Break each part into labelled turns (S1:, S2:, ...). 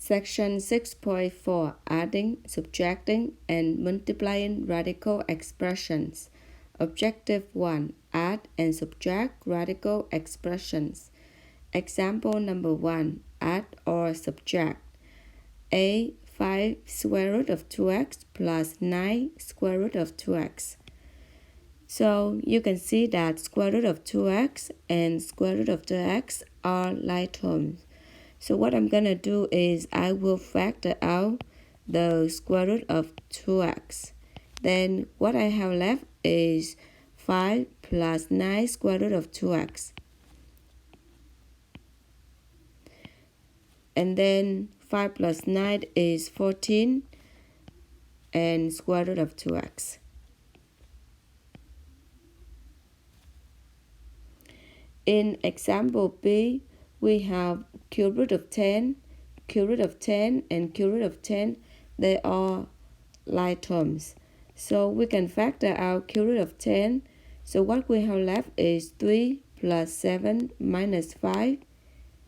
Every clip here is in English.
S1: Section 6.4 Adding, Subtracting, and Multiplying Radical Expressions. Objective 1. Add and subtract radical expressions. Example number 1. Add or subtract. A. 5 square root of 2x plus 9 square root of 2x. So you can see that square root of 2x and square root of 2x are like terms. So what I'm going to do is I will factor out the square root of 2x. Then what I have left is 5 plus 9 square root of 2x. And then 5 plus 9 is 14 and square root of 2x. In example B, we have cube root of 10, cube root of 10, and cube root of 10. They are like terms. So we can factor out cube root of 10. So what we have left is 3 plus 7 minus 5,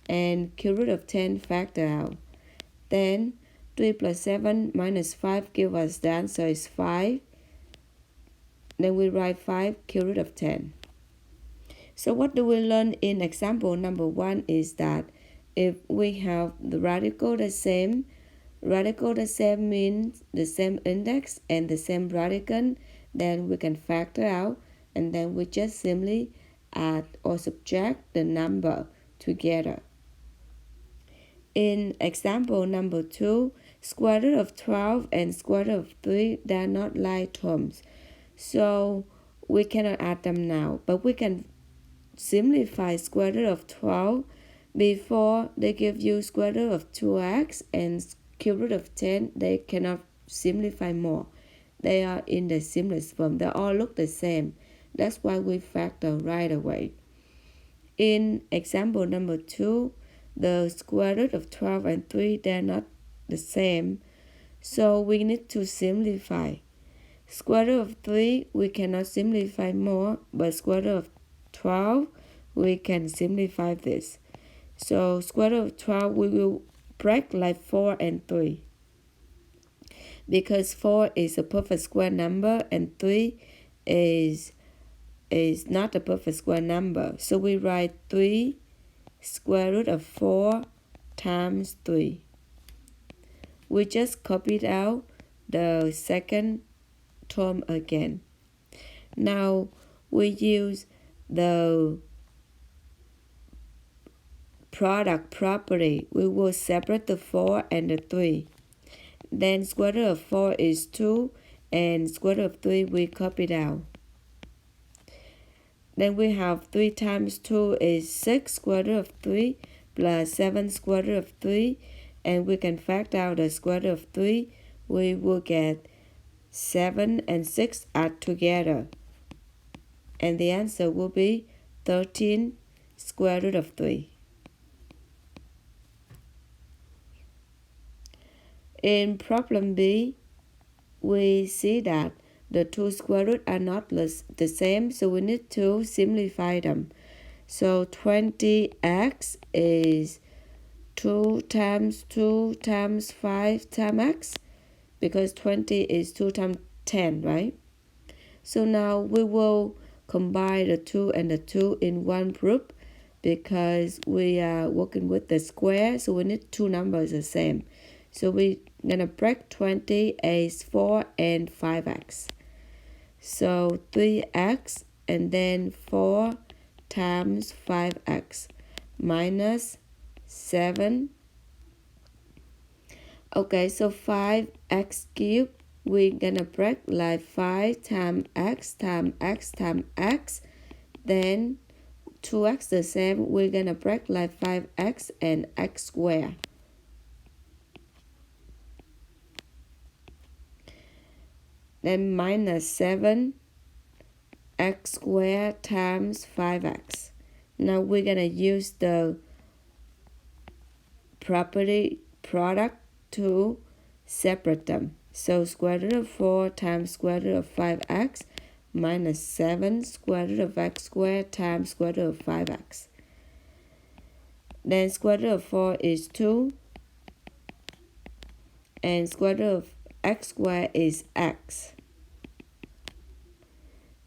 S1: and cube root of 10 factor out. Then 3 plus 7 minus 5 give us the answer is 5. Then we write 5 cube root of 10. So what do we learn in example number 1 is that if we have the radical the same means the same index and the same radical, then we can factor out, and then we just simply add or subtract the number together. In example number 2, square root of 12 and square root of 3, they are not like terms. So we cannot add them now, but we can simplify square root of 12 before they give you square root of 2x and cube root of 10. They cannot simplify more. They are in the simplest form. They all look the same. That's why we factor right away. In example number 2, the square root of 12 and 3, they are not the same. So we need to simplify. Square root of 3, we cannot simplify more, but square root of 12, we can simplify this. So square root of 12, we will break like 4 and 3. Because 4 is a perfect square number and 3 is not a perfect square number. So we write 3 square root of 4 times 3. We just copied out the second term again. Now we use the product property. We will separate the 4 and the 3. Then square root of 4 is 2 and square root of 3 we copied out. Then we have 3 times 2 is 6 square root of 3 plus 7 square root of 3, and we can factor out the square root of 3. We will get 7 and 6 add together, and the answer will be 13 square root of 3. In problem B, we see that the two square roots are not the same, so we need to simplify them. So 20x is 2 times 2 times 5 times x, because 20 is 2 times 10, right? So now we will combine the 2 and the 2 in one group, because we are working with the square, so we need two numbers the same. So we're going to break 20 as 4 and 5x. So 3x and then 4 times 5x minus 7. Okay, so 5x cubed, we're going to break like 5 times x times x times x. Then 2x the same, we're going to break like 5x and x squared. Then minus 7 x squared times 5x. Now we're going to use the property product to separate them. So square root of 4 times square root of 5x minus 7 square root of x squared times square root of 5x. Then square root of 4 is 2 and square root of x squared is x.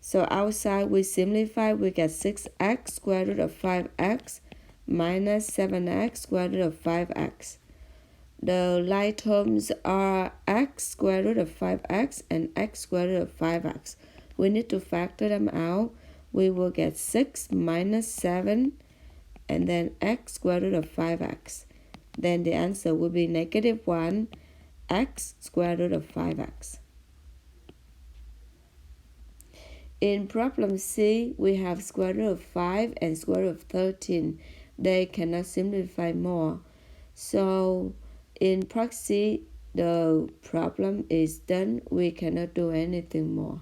S1: So outside we simplify, we get 6x square root of 5x minus 7x square root of 5x. The like terms are x square root of 5x and x square root of 5x. We need to factor them out. We will get 6 minus 7 and then x square root of 5x. Then the answer will be negative 1 x square root of 5x. In problem C, we have square root of 5 and square root of 13. They cannot simplify more. So in part C, the problem is done. We cannot do anything more.